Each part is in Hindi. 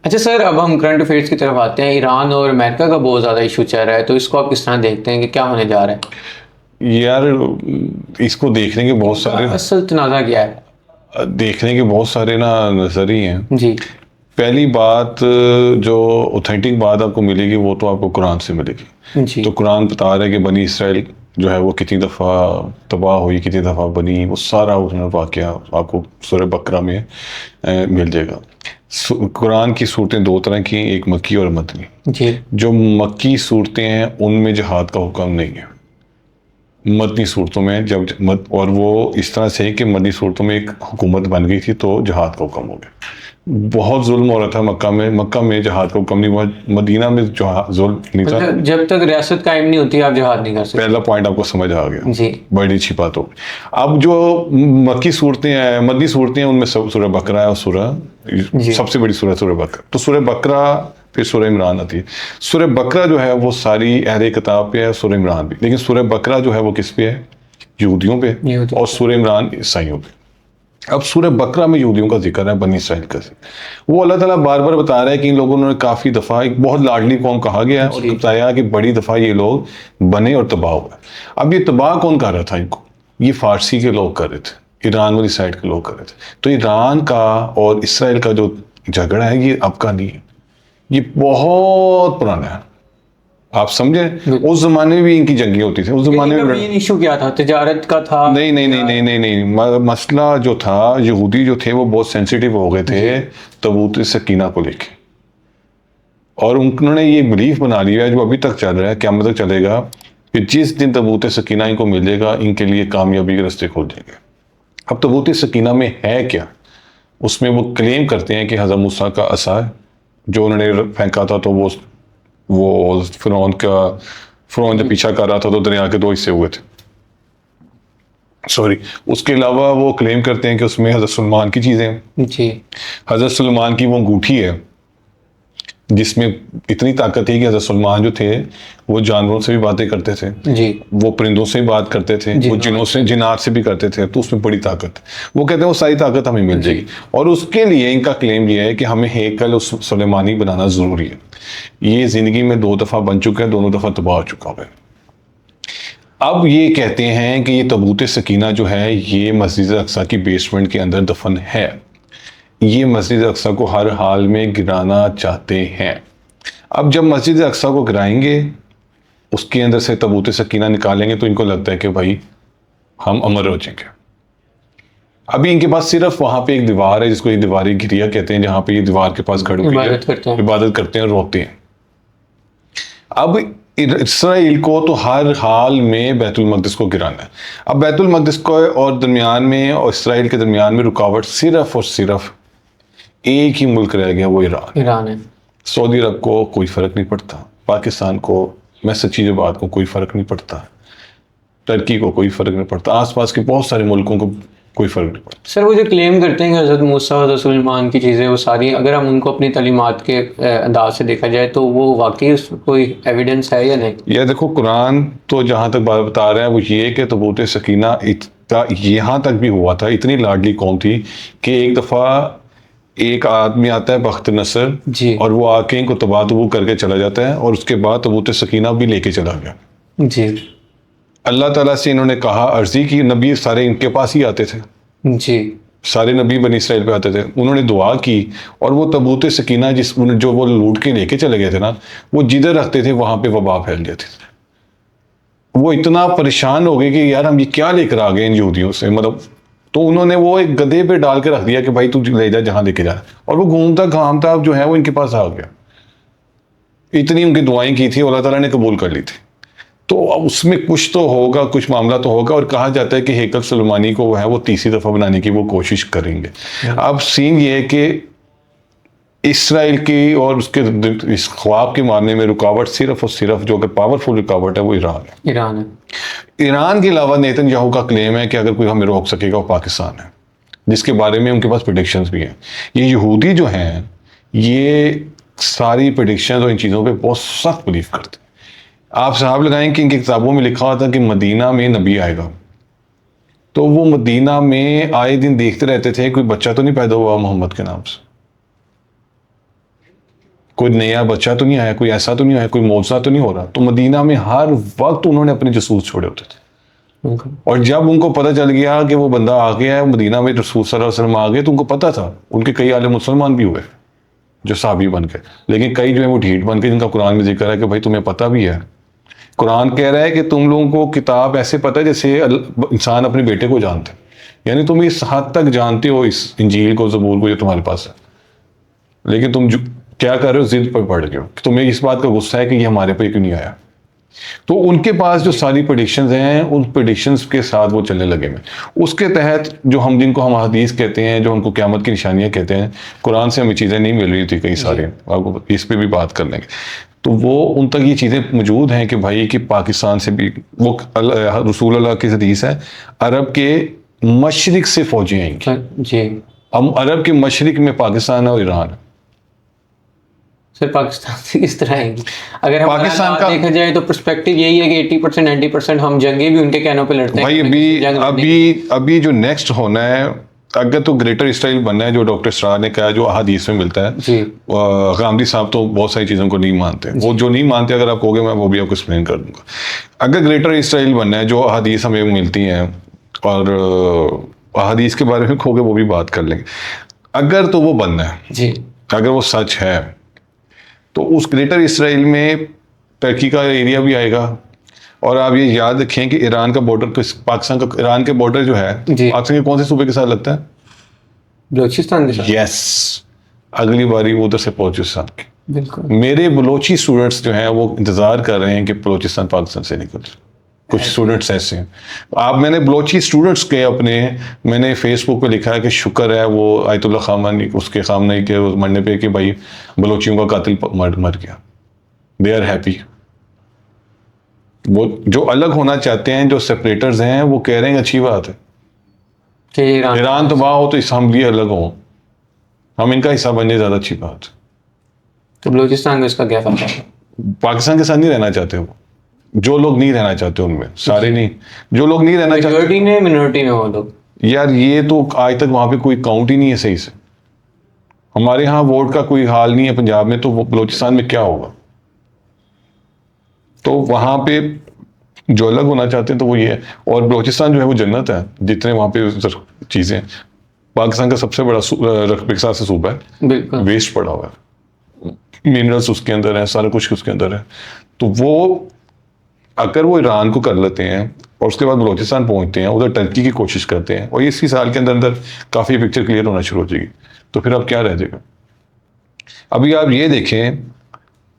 अच्छा सर, अब हम करंट अफेयर्स की तरफ आते हैं। ईरान और अमेरिका का बहुत ज़्यादा इशू चल रहा है, तो इसको आप किस तरह देखते हैं कि क्या होने जा रहा है? यार, इसको देखने के बहुत सारे असल तनाज़ा क्या है? ना नजरिए हैं। जी। पहली बात, जो ऑथेंटिक बात आपको मिलेगी वो तो आपको कुरान से मिलेगी। जी। तो कुरान बता रहा है कि बनी इसराइल जो है वो कितनी दफ़ा तबाह हुई, कितनी दफ़ा बनी, वो सारा उसमें वाक़या आपको सूरह बकरा में मिल जाएगा। कुरान की सूरतें दो तरह की, एक मक्की और मदनी। जी। जो मक्की सूरतें हैं उनमें जिहाद का हुक्म नहीं है। मदनी सूरतों में और वो इस तरह से कि मदनी सूरतों में एक हुकूमत बन गई थी तो जहाद का हुक्म हो गया। बहुत जुल्म हो रहा था मक्का में जहाद का हुक्म नहीं हुआ। मदीना में जुल्म नहीं था। मतलब जब तक रियासत कायम नहीं होती आप जिहाद नहीं कर सकते। पहला पॉइंट आपको समझ आ गया। जी। बड़ी अच्छी बात हो। अब जो मक्की सूरतें हैं, मदनी सूरतें हैं, उनमें सूरह बकरा है और जी। सबसे बड़ी सूरह बकरा। तो सूरह बकरा फिर सूरह इमरान आती है। सूरह बकरा जो है वो सारी अहले किताब पे है, सूरह इमरान भी, लेकिन सूरह बकरा जो है वो किस पे है? यहूदियों पे। यहूदियों और पे। सूरह इमरान ईसाइयों पे। अब सूरह बकरा में यहूदियों का जिक्र है, बनी इसराइल का जिक्र। वो अल्लाह ताला बार बार बता रहा है कि इन लोगों ने काफ़ी दफ़ा, एक बहुत लाडली कौम कहा गया है और जी। बताया कि बड़ी दफ़ा ये लोग बने और तबाह हुए। अब ये तबाह कौन कर रहा था इनको? ये फारसी के लोग कर रहे थे, ईरान वाली साइड के लोग कर रहे थे। तो ईरान का और इसराइल का जो झगड़ा है ये अब का नहीं है, ये बहुत पुराना है। आप समझे? उस जमाने में भी इनकी जंगी होती थी, उस जमाने में मेन इशू क्या था? तिजारत का था? नहीं नहीं नहीं नहीं नहीं नहीं, मसला जो था, यहूदी जो थे वो बहुत सेंसिटिव हो गए थे तबूत सकीना को लेके। और उन्होंने ये बिलीफ बना लिया है, जो अभी तक चल रहा है, क़यामत तक चलेगा, कि जिस दिन तबूत सकीना इनको मिलेगा इनके लिए कामयाबी के रास्ते खोल जाएंगे। अब तबूत सकीना में है क्या? उसमें वो क्लेम करते हैं कि हज़रत मूसा का असा है जो उन्होंने फेंका था, तो वो फ़िरौन जब पीछा कर रहा था तो दरिया के दो हिस्से हुए थे। सॉरी। उसके अलावा वो क्लेम करते हैं कि उसमें हज़रत सुलेमान की चीज़ें हैं। जी। हज़रत सुलेमान की वो अंगूठी है जिसमें इतनी ताकत है कि हज़रत सुलेमान जो थे वो जानवरों से भी बातें करते थे। जी। वो परिंदों से भी बात करते थे, वो जिनों से, जिनात से भी करते थे। तो उसमें बड़ी ताकत है। वो कहते हैं वो सारी ताकत हमें मिल जाएगी। और उसके लिए इनका क्लेम ये है कि हमें हेकल उस सुलेमानी बनाना ज़रूरी है। ये ज़िंदगी में 2 दफ़ा बन चुका है, दोनों दफ़ा तबाह हो चुका है। अब ये कहते हैं कि ये तबूत सकीना जो है ये मस्जिद अक्सा की बेसमेंट के अंदर दफन है। ये मस्जिद अक्सा को हर हाल में गिराना चाहते हैं। अब जब मस्जिद अक्सा को गिराएंगे, उसके अंदर से तबूत सकीना निकालेंगे, तो इनको लगता है कि भाई हम अमर हो जाएंगे। अभी इनके पास सिर्फ वहां पे एक दीवार है जिसको ये दीवारी गिरिया कहते हैं, जहां पे ये दीवार के पास खड़े होकर इबादत करते हैं, रोते हैं। अब इसराइल को तो हर हाल में बैतुल मक़दिस को गिराना है। अब बैतुल मक़दिस को और दरमियान में और इसराइल के दरमियान में रुकावट सिर्फ और सिर्फ एक ही मुल्क रह गया, वो ईरान है। सऊदी अरब को कोई फ़र्क नहीं पड़ता, पाकिस्तान को, मैं सच्ची जो बात को, कोई फ़र्क नहीं पड़ता, टर्की को कोई फ़र्क नहीं पड़ता, आसपास के बहुत सारे मुल्कों को कोई फ़र्क नहीं पड़ता। सर वो जो क्लेम करते हैं कि हज़रत मूसा, हज़रत सुलेमान की चीज़ें वो सारी, अगर हम उनको अपनी तालीमात के अंदाज से देखा जाए तो वो वाकई कोई एविडेंस है या नहीं? यह देखो, कुरान तो जहाँ तक बात बता रहा है वो ये कि तबूत सकीना यहाँ तक भी हुआ था। इतनी लाडली कौम थी कि एक दफ़ा एक आदमी आता है बख्त नसर, और वो आके इनको तबादबू करके चला जाता है, और उसके बाद तबूत सकीना भी लेके चला गया। जी। अल्लाह ताला से इन्होंने कहा, अर्जी की, नबी सारे इनके पास ही आते थे। जी। सारे नबी बनी इसराइल पे आते थे। उन्होंने दुआ की, और वो तबूत सकीना जो वो लूट के लेके चले गए थे ना, वो जिधर रखते थे वहां पे वबा फैल जाती थी। वो इतना परेशान हो गए कि यार हम ये क्या लेकर आ गए इन यहूदियों से, मतलब। तो उन्होंने वो एक गधे पे डाल के रख दिया कि भाई तू ले जा जहां लेके जा, और वो घूमता घामता जो है वो इनके पास आ गया। इतनी उनकी दुआएं की थी, अल्लाह ताला ने कबूल कर ली थी। तो उसमें कुछ तो होगा, कुछ मामला तो होगा। और कहा जाता है कि हेकल सुलेमानी को है वो तीसरी दफा बनाने की वो कोशिश करेंगे। अब सीन ये है कि इसराइल की और उसके इस ख्वाब के मामले में रुकावट सिर्फ और सिर्फ, जो अगर पावरफुल रुकावट है, वो ईरान है। ईरान के अलावा नेतन्याहू का क्लेम है कि अगर कोई हमें रोक सकेगा वो पाकिस्तान है, जिसके बारे में उनके पास प्रेडिक्शंस भी हैं। ये यहूदी जो हैं ये सारी प्रेडिक्शंस और इन चीज़ों पे बहुत सख्त बिलीव करते हैं। आप हिसाब लगाएं कि इनकी किताबों में लिखा हुआ था कि मदीना में नबी आएगा, तो वो मदीना में आए दिन देखते रहते थे कोई बच्चा तो नहीं पैदा हुआ मोहम्मद के नाम से। कोई नया बच्चा तो नहीं आया, कोई ऐसा तो नहीं आया, कोई मौजज़ा तो नहीं हो रहा। तो मदीना में हर वक्त उन्होंने अपने जसूस छोड़े होते थे। और जब उनको पता चल गया कि वो बंदा आ गया है, मदीना में रसूल सल्लल्लाहु अलैहि वसल्लम आ गए, तो उनको पता था। उनके कई आले मुसलमान भी हुए जो साहबी बन गए, लेकिन कई जो है वो ढीठ बन के, जिनका कुरान में जिक्र है कि भाई तुम्हें पता भी है, कुरान कह रहा है कि तुम लोगों को किताब ऐसे पता है जैसे इंसान अपने बेटे को जानते हैं, यानी तुम इस हद तक जानते हो इस इंजील को, ज़बूर को, जो तुम्हारे पास है, लेकिन तुम क्या कर रहे हो, जिद पर पड़ गए हो कि तुम्हें इस बात का गुस्सा है कि ये हमारे पे क्यों नहीं आया। तो उनके पास जो सारी प्रेडिक्शंस हैं, उन प्रेडिक्शंस के साथ वो चलने लगे में। उसके तहत जो हम, जिनको हम हदीस कहते हैं, जो उनको क़यामत की निशानियां कहते हैं, कुरान से हमें चीज़ें नहीं मिल रही थी कई सारे, आपको इस पे भी बात कर लेंगे। तो वो उन तक ये चीज़ें मौजूद हैं कि भाई कि पाकिस्तान से भी वो रसूल अल्लाह की हदीस है, अरब के मशरिक से फौजें आएंगी जी। हम अरब के मशरिक में पाकिस्तान और ईरान है। सर पाकिस्तान से किस तरह आएंगी? अगर हम पाकिस्तान हालात का देखा जाए तो पर्सपेक्टिव यही है कि 80% 90% हम जंगें भी उनके कहनों पे लड़ते भाई हैं। अभी जो नेक्स्ट होना है, अगर तो ग्रेटर इसराइल बनना है, जो डॉक्टर स्टार ने कहा, जो अहादीस में मिलता है। जी। गांधी साहब तो बहुत सारी चीज़ों को नहीं मानते, वो जो नहीं मानते अगर आप कहोगे मैं वो भी आपको एक्सप्लेन कर दूंगा। अगर ग्रेटर इसराइल बनना है, जो अहादीस हमें मिलती हैं, और अहादीस के बारे में कहोगे वो भी बात कर लेंगे। अगर तो वो बनना है जी, अगर वो सच है, तो उस ग्रेटर इसराइल में टर्की का एरिया भी आएगा। और आप ये याद रखें कि ईरान का बॉर्डर, पाकिस्तान का ईरान के बॉर्डर जो है, जी। पाकिस्तान के कौन से सूबे के साथ लगता है? बलूचिस्तान के साथ। यस, अगली बारी वो उधर से बलूचिस्तान की। बिल्कुल। मेरे बलोची स्टूडेंट्स जो हैं वो इंतजार कर रहे हैं कि बलूचिस्तान पाकिस्तान से निकल जाए। कुछ स्टूडेंट्स ऐसे हैं। मैंने बलोची स्टूडेंट्स के मैंने फेसबुक पे लिखा है कि शुक्र है वो आयतुल्लाह खामनी उसके खामने के मरने पे कि भाई बलोचियों का कातिल मर गया। They are happy. वो जो अलग होना चाहते हैं, जो सेपरेटर्स हैं, वो कह रहे हैं अच्छी बात है कि ईरान तबाह हो तो हम भी अलग हो, हम इनका हिस्सा बन जाए, ज़्यादा अच्छी बात। तो बलूचिस्तान में इसका क्या फायदा है? पाकिस्तान के साथ नहीं रहना चाहते वो, जो लोग नहीं रहना चाहते उनमें, सारे नहीं, जो लोग नहीं रहना चाहते। मेजॉरिटी में मिनॉरिटी में वो लोग। यार ये तो आज तक वहां पे कोई काउंट ही नहीं है सही से। हमारे यहाँ वोट का कोई हाल नहीं है पंजाब में, तो वो बलूचिस्तान में क्या होगा? तो वहां पे जो अलग होना चाहते हैं तो वो ये है। और बलूचिस्तान जो है वो जन्नत है, जितने वहां पे चीजें। पाकिस्तान का सबसे बड़ा रकबे के साथ से सूबा है, बिल्कुल। वेस्ट पड़ा हुआ है, मिनरल्स उसके अंदर है, सारा कुछ उसके अंदर है। तो वो अगर वो ईरान को कर लेते हैं और उसके बाद बलूचिस्तान पहुंचते हैं, उधर टर्की की कोशिश करते हैं, और इसी साल के अंदर अंदर काफ़ी पिक्चर क्लियर होना शुरू हो जाएगी, तो फिर अब क्या रह जाएगा? अभी आप ये देखें,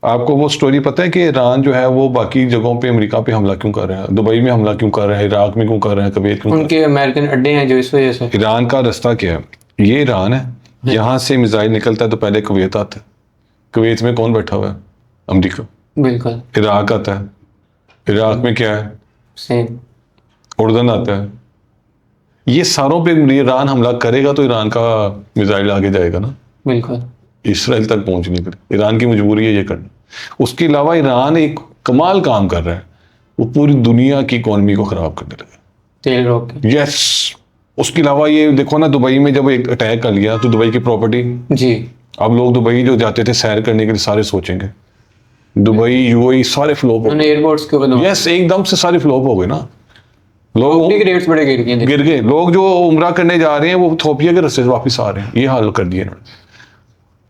आपको वो स्टोरी पता है कि ईरान जो है वो बाकी जगहों पे अमेरिका पे हमला क्यों कर रहा है, दुबई में हमला क्यों कर रहा है, इराक में क्यों कर रहा है, कुवैत क्यों? उनके अमेरिकन अड्डे हैं जो इस वजह से। ईरान का रास्ता क्या है? ये ईरान है, यहाँ से मिसाइल निकलता है तो पहले कुवैत आता है। कुवैत में कौन बैठा हुआ है? अमेरिका। बिल्कुल इराक आता है, इराक में क्या है? सेम। उर्दन आता है। ये सारों पे ईरान हमला करेगा तो ईरान का मिसाइल आगे जाएगा ना, बिल्कुल। इसराइल तक पहुंचने के लिए। ईरान की मजबूरी है ये करना। उसके अलावा ईरान एक कमाल काम कर रहा है, वो पूरी दुनिया की इकोनॉमी को खराब करने लगा। तेल रोक के। यस। उसके अलावा ये देखो ना, दुबई में जब एक अटैक कर लिया तो दुबई की प्रॉपर्टी, जी। अब लोग दुबई जो जाते थे सैर करने के लिए सारे सोचेंगे, दुबई यूएई सारे फ्लॉप हो उन्होंने एयरपोर्ट्स के ऊपर गए। यस, एकदम से सारे फ्लॉप हो गए ना। लोग के रेट्स बड़े गिर गए। गिर गए। लोग जो उम्रा करने जा रहे हैं वो इथोपिया के रास्ते से वापस आ रहे हैं। ये हाल कर दिया इन्होंने।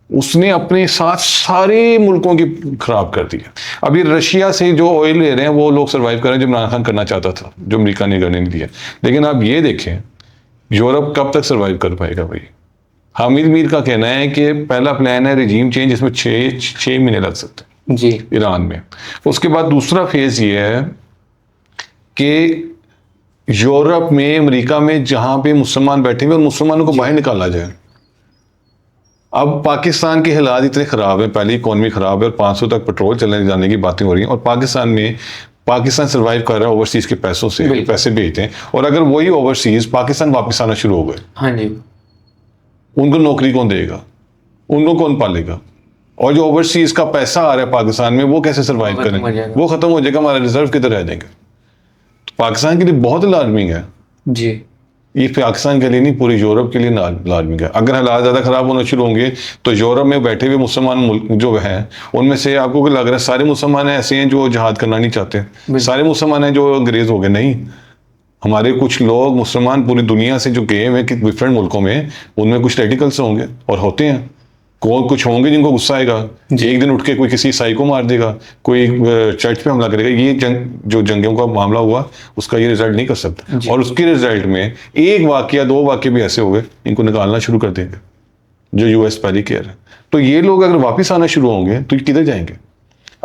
उसने अपने साथ सारे मुल्कों की खराब कर दिया। अभी रशिया से जो ऑयल ले रहे हैं वो लोग सर्वाइव कर रहे हैं, जो इमरान खान करना चाहता था, जो अमेरिका ने करने नहीं दिया। लेकिन आप ये देखें, यूरोप कब तक सर्वाइव कर पाएगा भाई? हामिद मीर का कहना है कि पहला प्लान है रिजीम चेंज, इसमें 6 महीने लग सकते हैं जी। ईरान में। उसके बाद दूसरा फेज ये है कि यूरोप में, अमेरिका में जहां पे मुसलमान बैठे हुए, उन मुसलमानों को बाहर निकाला जाए। अब पाकिस्तान के हालात इतने ख़राब हैं, पहले इकॉनमी ख़राब है और 500 तक पेट्रोल चलने जाने की बातें हो रही हैं, और पाकिस्तान सर्वाइव कर रहा है ओवरसीज़ के पैसों से, पैसे भेजते हैं। और अगर वही ओवरसीज़ पाकिस्तान वापस आना शुरू हो गए, हाँ जी, उनको नौकरी कौन देगा? उनको कौन पालेगा? और जो ओवरसीज़ का पैसा आ रहा है पाकिस्तान में, वो कैसे सर्वाइव करेंगे? वो ख़त्म हो जाएगा, हमारा रिजर्व किधर रह जाएंगे? तो पाकिस्तान के लिए बहुत अलार्मिंग है। जी। ये पाकिस्तान के लिए नहीं, पूरे यूरोप के लिए लाजमी है। अगर हालात ज़्यादा ख़राब होना शुरू होंगे तो यूरोप में बैठे हुए मुसलमान मुल्क जो हैं उनमें से आपको क्या लग रहा है सारे मुसलमान ऐसे हैं जो जिहाद करना नहीं चाहते, सारे मुसलमान हैं जो अंग्रेज़ हो गए? नहीं, हमारे कुछ लोग मुसलमान पूरी दुनिया से जो गए हुए कि डिफरेंट मुल्कों में, उनमें कुछ रेडिकल्स होंगे और होते हैं, कुछ होंगे जिनको गुस्सा आएगा, एक दिन उठ के कोई किसी ईसाई को मार देगा, कोई चर्च पे हमला करेगा। ये जो जंगों का मामला हुआ उसका ये रिजल्ट नहीं कर सकता, और उसके रिजल्ट में एक वाकया 2 वाकये भी ऐसे हो गए, इनको निकालना शुरू कर देंगे जो यूएस पहले कह रहे हैं। तो ये लोग अगर वापस आना शुरू होंगे तो किधर जाएंगे?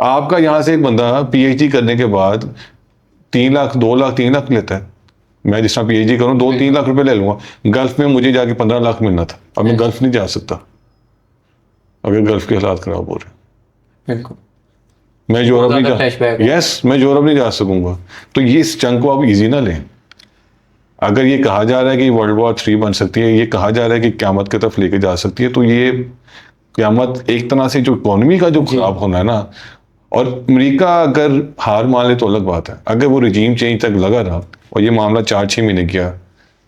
आपका यहाँ से एक बंदा PhD करने के बाद 3 लाख 2 लाख 3 लाख लेता है, मैं जिस तरह PhD करूँ 2-3 लाख रुपए ले लूंगा। गल्फ में मुझे जाके 15 लाख मिलना था, अब मैं गल्फ नहीं जा सकता अगर गल्फ के हालात खराब हो रहे हैं। बिल्कुल, मैं यूरोप नहीं जा, flashback है। यस, मैं यूरोप नहीं जा सकूंगा। तो ये इस जंग को आप इजी ना लें। अगर ये कहा जा रहा है कि वर्ल्ड वॉर 3 बन सकती है, ये कहा जा रहा है कि क़यामत की तरफ लेके जा सकती है, तो ये क़यामत एक तरह से जो इकोनॉमी का जो खराब होना है ना, और अमेरिका अगर हार मान ले तो अलग बात है। अगर वो रिजीम चेंज तक लगा रहा और ये मामला 4-6 महीने किया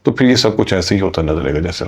तो फिर ये सब कुछ ऐसे ही होता नजर आएगा जैसे